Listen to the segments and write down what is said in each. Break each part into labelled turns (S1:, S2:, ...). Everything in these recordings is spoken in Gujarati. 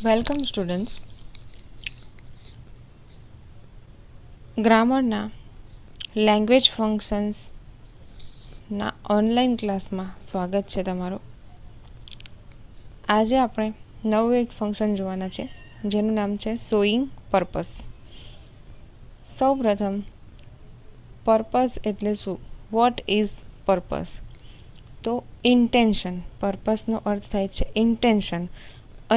S1: Welcome students. ગ્રામરના લેંગ્વેજ ફંક્શન્સના ઓનલાઈન ક્લાસમાં સ્વાગત છે તમારું. આજે આપણે નવું એક ફંક્શન જોવાના છે જેનું નામ છે શોઈંગ પર્પસ. સૌપ્રથમ પર્પસ એટલે શું? What is purpose? તો ઇન્ટેન્શન. પર્પસનો અર્થ થાય છે ઇન્ટેન્શન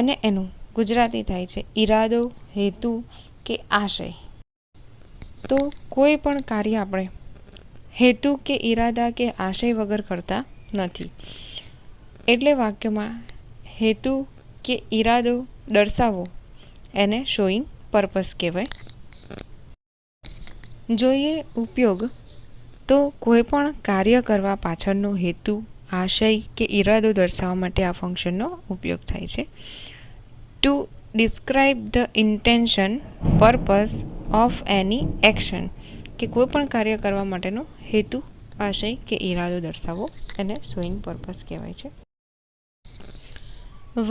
S1: અને એનું ગુજરાતી થાય છે ઈરાદો, હેતુ કે આશય. તો કોઈ પણ કાર્ય આપણે હેતુ કે ઈરાદા કે આશય વગર કરતા નથી. એટલે વાક્યમાં હેતુ કે ઈરાદો દર્શાવો એને શોઈંગ પર્પસ કહેવાય. જોઈએ ઉપયોગ. તો કોઈ પણ કાર્ય કરવા પાછળનો હેતુ, આશય કે ઈરાદો દર્શાવવા માટે આ ફંક્શનનો ઉપયોગ થાય છે. To describe the intention, purpose of any action, કે કોઈ પણ કાર્ય કરવા માટેનો હેતુ, આશય કે ઈરાદો દર્શાવો એને શોઈંગ પર્પસ કહેવાય છે.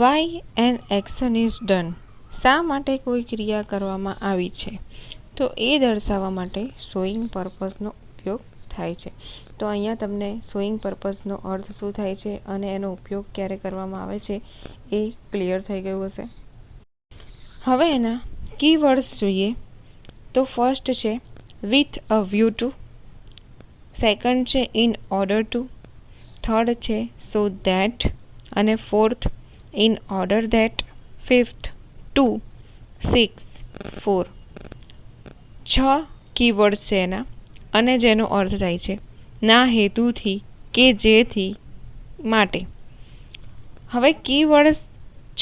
S1: Why an action is done, શા માટે કોઈ ક્રિયા કરવામાં આવી છે તો એ દર્શાવવા માટે શોઈંગ પર્પસનો ઉપયોગ થાય છે. તો અહીંયા તમને શોઈંગ પર્પસનો અર્થ શું થાય છે અને એનો ઉપયોગ ક્યારે કરવામાં આવે છે એ ક્લિયર થઈ ગયું હશે. હવે એના કીવર્ડ્સ જોઈએ. તો ફર્સ્ટ છે with a view two, second છે ઇન ઓર્ડર ટુ, થર્ડ છે સો ધેટ અને fourth in order that, fifth 2, 6, 4. 6 keywords છે એના અને જેનો અર્થ થાય છે ના હેતુથી કે જેથી માટે. હવે કીવર્ડ્સ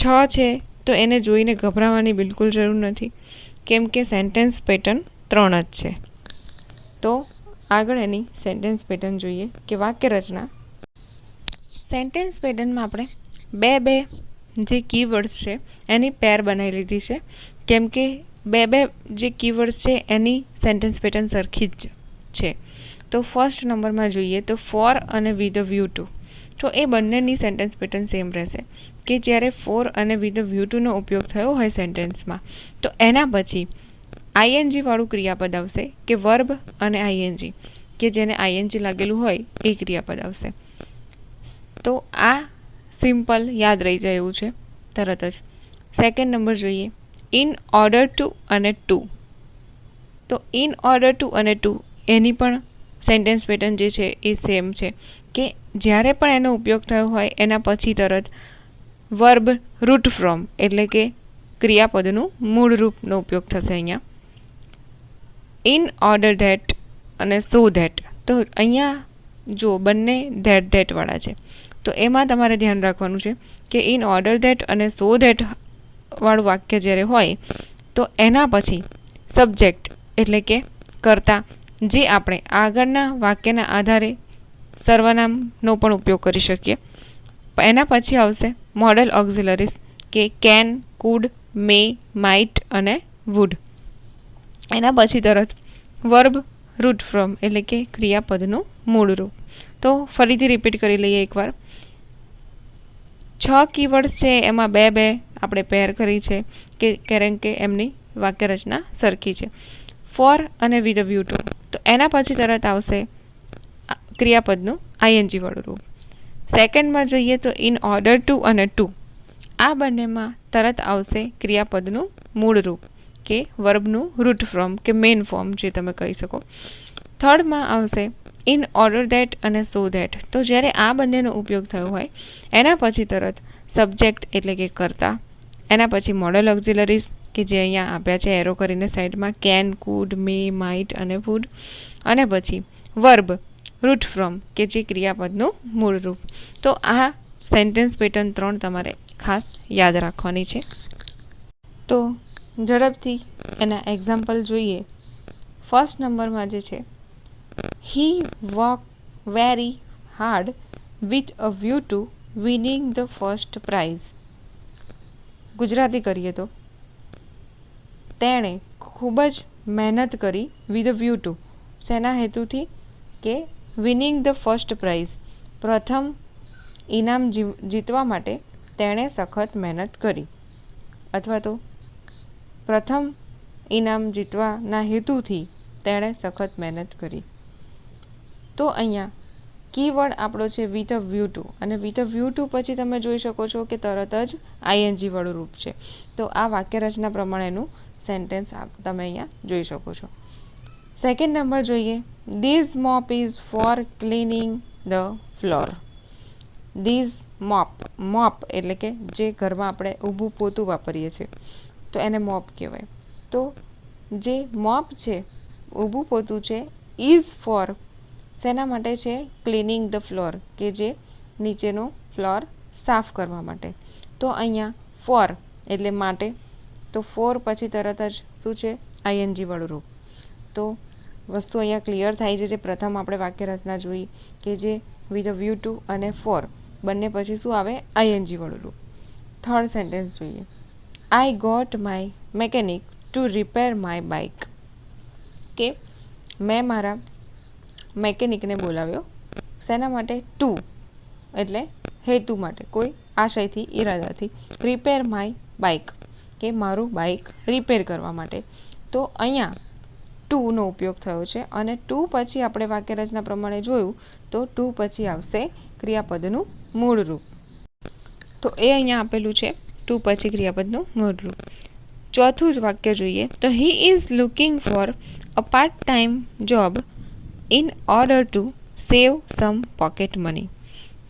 S1: 6 છે તો એને જોઈને ગભરાવાની બિલકુલ જરૂર નથી, કેમ કે સેન્ટેન્સ પેટર્ન 3 જ છે. તો આગળ એની સેન્ટેન્સ પેટર્ન જોઈએ કે વાક્ય રચના. સેન્ટેન્સ પેટર્નમાં આપણે બે જે કીવર્ડ્સ છે એની પેર બનાવી લીધી છે, કેમ કે બે જે કીવર્ડ્સ છે એની સેન્ટેન્સ પેટર્ન સરખી જ છે. તો ફર્સ્ટ નંબરમાં જોઈએ તો ફોર અને વિથ અ વ્યૂ ટુ. તો એ બંનેની સેન્ટેન્સ પેટર્ન સેમ રહેશે કે જ્યારે ફોર અને વિથ અ વ્યૂ ટુનો ઉપયોગ થયો હોય સેન્ટેન્સમાં તો એના પછી આઈએનજી વાળું ક્રિયાપદ આવશે કે વર્બ અને આઈએનજી, કે જેને આઈએનજી લાગેલું હોય એ ક્રિયાપદ આવશે. તો આ સિમ્પલ યાદ રહી જાય એવું છે તરત જ. સેકન્ડ નંબર જોઈએ ઇન ઓર્ડર ટુ અને ટુ. તો ઇન ઓર્ડર ટુ અને ટુ એની પણ સેન્ટેન્સ પેટર્ન જે છે એ સેમ છે કે જ્યારે પણ એનો ઉપયોગ થયો હોય એના પછી તરત વર્બ રૂટ ફ્રોમ એટલે કે ક્રિયાપદનું મૂળ રૂપનો ઉપયોગ થશે અહીંયા. ઇન ઓર્ડર ધેટ અને સો ધેટ. તો અહીંયા જો બંને ધેટ વાળા છે તો એમાં તમારે ધ્યાન રાખવાનું છે કે ઇન ઓર્ડર ધેટ અને સો ધેટ વાળું વાક્ય જ્યારે હોય તો એના પછી સબ્જેક્ટ એટલે કે કર્તા, જે આપણે આગળના વાક્યના આધારે સર્વનામનો પણ ઉપયોગ કરી શકીએ. એના પછી આવશે મોડલ ઓક્ઝિલરીઝ કે કેન, કુડ, મે, માઇટ અને વુડ. એના પછી તરત વર્બ રૂટ ફ્રોમ એટલે કે ક્રિયાપદનું મૂળ રૂપ. તો ફરીથી રિપીટ કરી લઈએ એકવાર. 6 કીવર્ડ્સ છે એમાં બે આપણે પેર કરી છે કે કારણ કે એમની વાક્ય રચના સરખી છે. ફોર અને વિથ અ વ્યૂ ટુ. તો એના પછી તરત આવશે ક્રિયાપદનું આઈએનજી વાળું રૂપ. સેકન્ડમાં જોઈએ તો ઇન ઓર્ડર ટુ અને ટુ. આ બંનેમાં તરત આવશે ક્રિયાપદનું મૂળ રૂપ કે વર્બનું રૂટ ફ્રોમ કે મેઇન ફોર્મ જે તમે કહી શકો. થર્ડમાં આવશે ઇન ઓર્ડર ધેટ અને સો ધેટ. તો જ્યારે આ બંનેનો ઉપયોગ થયો હોય એના પછી તરત સબ્જેક્ટ એટલે કે કર્તા, એના પછી મોડલ ઓક્ઝિલરીઝ કે જે અહીંયા આપ્યા છે એરો કરીને સાઈડમાં, કેન, કુડ, મે, માઇટ અને વુડ, અને પછી વર્બ રૂટ ફ્રોમ કે જે ક્રિયાપદનું મૂળ રૂપ. તો આ સેન્ટેન્સ પેટર્ન 3 તમારે ખાસ યાદ રાખવાની છે. તો ઝડપથી એના એક્ઝામ્પલ જોઈએ. ફર્સ્ટ નંબરમાં જે છે he work very hard with a view to winning the first prize. Gujarati કરીએ તો તેણે ખૂબ જ મહેનત કરી વિથ અ વ્યૂ ટુ, શેના હેતુથી કે વિનિંગ ધ ફર્સ્ટ પ્રાઇઝ, પ્રથમ ઇનામ જીતવા માટે તેણે સખત મહેનત કરી. અથવા તો પ્રથમ ઇનામ જીતવાના હેતુથી તેણે સખત મહેનત કરી. તો અહીંયા કીવર્ડ આપણો છે વિથ અ વ્યૂ ટુ, અને વિથ અ વ્યૂ ટુ પછી તમે જોઈ શકો છો કે તરત જ આઈએનજી વાળું રૂપ છે. તો આ વાક્યરચના પ્રમાણેનું સેન્ટેન્સ તમે અહીંયા જોઈ શકો છો. સેકન્ડ નંબર જોઈએ, these mop is for cleaning the floor. These mop એટલે કે જે ઘરમાં આપણે ઊભું પોતું વાપરીએ છીએ તો એને મોપ કહેવાય. તો જે મોપ છે, ઊભું પોતું છે, ઇઝ ફોર શેના માટે છે? ક્લીનિંગ ધ ફ્લોર, કે જે નીચેનો ફ્લોર સાફ કરવા માટે. તો અહીંયા ફોર એટલે માટે, તો ફોર પછી તરત જ શું છે? આઈએનજી વાળું રૂપ. તો વસ્તુ અહીંયા ક્લિયર થાય છે. જે પ્રથમ આપણે વાક્ય રચના જોઈ કે જે વિથ અ વ્યૂ ટુ અને ફોર બંને પછી શું આવે? આઈએનજી વાળું રૂપ. થર્ડ સેન્ટેન્સ જોઈએ, I got my mechanic to repair my bike. કે મેં મારા મેકેનિકને બોલાવ્યો શેના માટે? ટુ એટલે હેતુ માટે, કોઈ આશયથી, ઈરાદાથી. રિપેર માય બાઇક કે મારું બાઇક રિપેર કરવા માટે. તો અહીંયા ટુનો ઉપયોગ થયો છે, અને ટુ પછી આપણે વાક્યરચના પ્રમાણે જોયું તો ટુ પછી આવશે ક્રિયાપદનું મૂળ રૂપ. તો એ અહીંયા આપેલું છે, ટુ પછી ક્રિયાપદનું મૂળ રૂપ. ચોથું જ વાક્ય જોઈએ તો he is looking for a part time job in order to save some pocket money.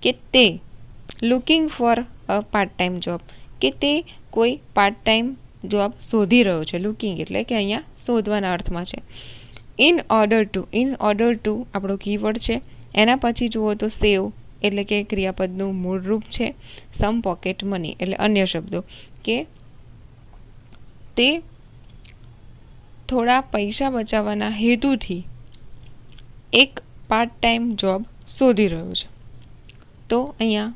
S1: કે તે looking for a part time job, કે તે કોઈ પાર્ટ ટાઈમ જોબ શોધી રહ્યો છે. લુકિંગ એટલે કે અહીંયા શોધવાના અર્થમાં છે. ઇન ઓર્ડર ટુ આપણો કીવર્ડ છે. એના પછી જુઓ તો સેવ એટલે કે ક્રિયાપદનું મૂળ રૂપ છે. સમ પોકેટ મની એટલે અન્ય શબ્દો, કે તે થોડા પૈસા બચાવવાના હેતુથી એક પાર્ટ ટાઈમ જોબ શોધી રહ્યો છે. તો અહીંયા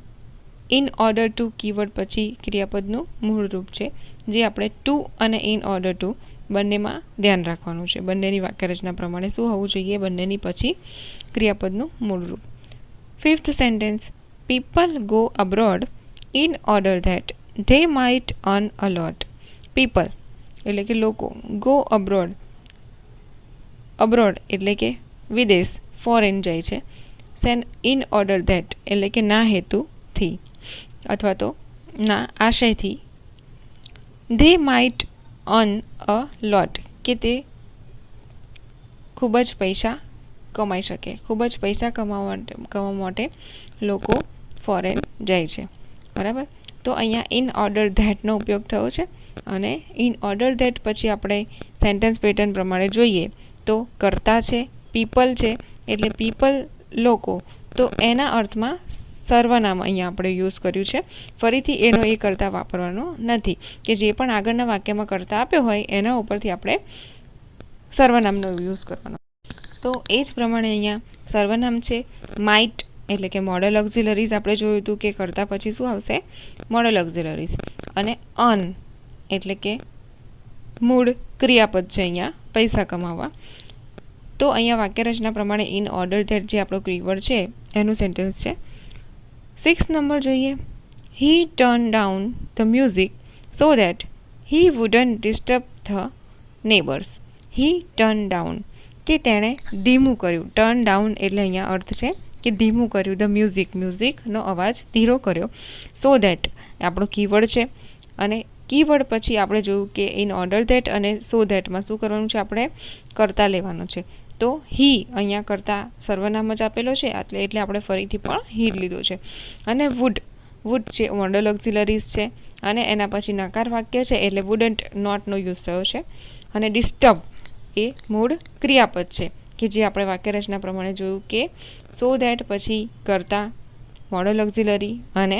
S1: ઇન ઓર્ડર ટુ કીવર્ડ પછી ક્રિયાપદનું મૂળ રૂપ છે, જે આપણે ટુ અને ઇન ઓર્ડર ટુ બંનેમાં ધ્યાન રાખવાનું છે. બંનેની વાક્યરચના પ્રમાણે શું હોવું જોઈએ? બંનેની પછી ક્રિયાપદનું મૂળ રૂપ. Fifth sentence, people go abroad in order that they might earn a lot. People એટલે કે લોકો, ગો અબ્રોડ એટલે કે વિદેશ, ફોરેન જાય છે. ઇન ઓર્ડર ધેટ એટલે કે ના હેતુથી અથવા તો ના આશયથી. ધે માઇટ અર્ન અ લોટ કે તે ખૂબ જ પૈસા કમાઈ શકે, ખૂબ જ પૈસા કમાવા માટે લોકો ફોરેન જાય છે. બરાબર. તો અહીંયા ઇન ઓર્ડર ધેટનો ઉપયોગ થયો છે, અને ઇન ઓર્ડર ધેટ પછી આપણે સેન્ટેન્સ પેટર્ન પ્રમાણે જોઈએ તો કર્તા છે, પીપલ છે, એટલે પીપલ લોકો. તો એના અર્થમાં સર્વનામ અહીંયા આપણે યુઝ કર્યું છે. ફરીથી એનો એ કર્તા વાપરવાનો નથી, કે જે પણ આગળના વાક્યમાં કર્તા આપ્યો હોય એના ઉપરથી આપણે સર્વનામનો યુઝ કરવાનો. તો એ જ પ્રમાણે અહીંયા સર્વનામ છે. માઇટ એટલે કે મોડલ ઓક્ઝિલરીઝ આપણે જોયું હતું કે કર્તા પછી શું આવશે? Model auxiliaries. અને અર્ન એટલે કે મૂળ ક્રિયાપદ છે અહીંયા પૈસા કમાવા. તો અહીંયા વાક્યરચના પ્રમાણે ઇન ઓર્ડર ધેટ જે આપણો કીવર્ડ છે એનું સેન્ટેન્સ છે. 6 નંબર જોઈએ, he turn down the music so that he wouldn't disturb the neighbours. He turn down કે તેણે ધીમું કર્યું. ટર્ન ડાઉન એટલે અહીંયા અર્થ છે કે ધીમું કર્યું. ધ મ્યુઝિકનો અવાજ ધીરો કર્યો. સો દેટ આપણો કીવર્ડ છે, અને કીવર્ડ પછી આપણે જોયું કે ઇન ઓર્ડર ધેટ અને સો ધેટમાં શું કરવાનું છે? આપણે કર્તા લેવાનો છે. તો હી અહીંયા કર્તા સર્વનામ જ આપેલો છે, એટલે આપણે ફરીથી પણ હી લીધો છે. અને વુડ છે મોડલ ઓક્ઝિલરીઝ છે, અને એના પછી નકાર વાક્ય છે એટલે વુડન્ટ નોટનો યુઝ થયો છે. અને ડિસ્ટર્બ એ મૂળ ક્રિયાપદ છે, કે જે આપણે વાક્યરચના પ્રમાણે જોયું કે સો ધેટ પછી કર્તા, મોડલ ઓક્ઝિલરી અને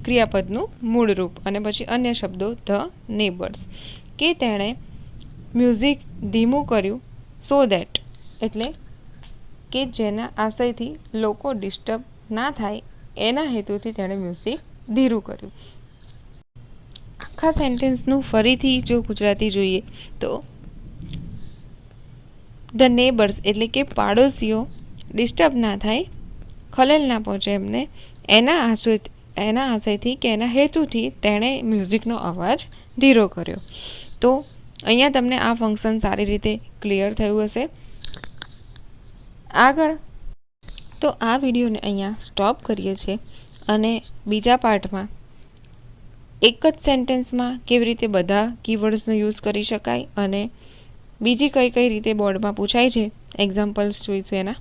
S1: ક્રિયાપદનું મૂળ રૂપ, અને પછી અન્ય શબ્દો ધ નેબર્સ. કે તેણે મ્યુઝિક ધીમું કર્યું. સો ધેટ એટલે કે જેના આશયથી લોકો ડિસ્ટર્બ ના થાય એના હેતુથી તેણે મ્યુઝિક ધીરું કર્યું. આખા સેન્ટેન્સનું ફરીથી જો ગુજરાતી જોઈએ તો ધ નેબર્સ એટલે કે પાડોશીઓ ડિસ્ટર્બ ના થાય, ખલેલ ના પહોંચે એમને, એના એના આશયથી કે એના હેતુથી તેણે મ્યુઝિકનો અવાજ ધીરો કર્યો. તો અહીંયા તમને આ ફંક્શન સારી રીતે ક્લિયર થયું હશે. આગળ તો આ વિડીયોને અહીંયા સ્ટોપ કરીએ છીએ અને બીજા પાર્ટમાં એક જ સેન્ટેન્સમાં કેવી રીતે બધા કીવર્ડ્સનો યુઝ કરી શકાય અને બીજી કઈ રીતે બોર્ડમાં પૂછાય છે એક્ઝામ્પલ્સ જોઈશું એના.